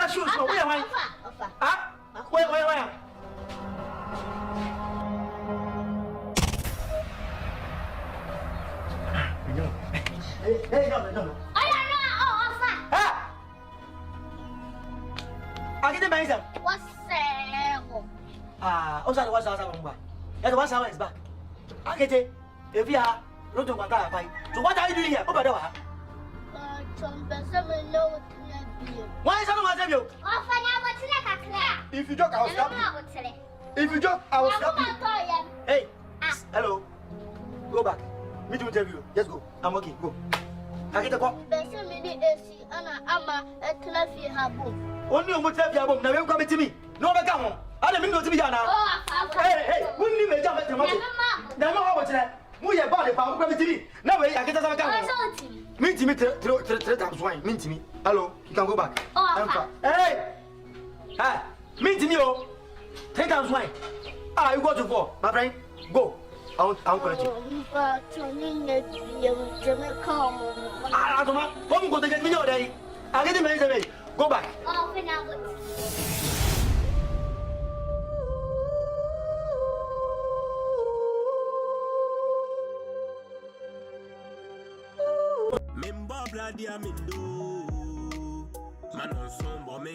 Offer shoes. Where? Ah? Where? Hey, no. Akete bang isa. Wasego. Osa ngwa. Ya the 1 hour is back. Akete, if you are not to kwanta apai. So what are you doing here? Obada wa. Why is that not my you? If you joke, I will stop you. If you joke, I will stop you. Hey, hello. Go back. Me to interview. Just go. I'm okay. Go. Akete ko. Only on what you have now come to me. No back home. I don't mean to be now. Hey, wouldn't you make jump at the moment? Now what's that? We are body power come to me. Now I get us a meet me 3 times wine. Meet me. Hello, you can go back. Hey! Hi, meet me, 10 times wine. You go to 4, my friend. Go. I'll collect you. I don't know. Come go to get me your day. I'll get him away. Go back. Member bloody amindo. Man on some bomb.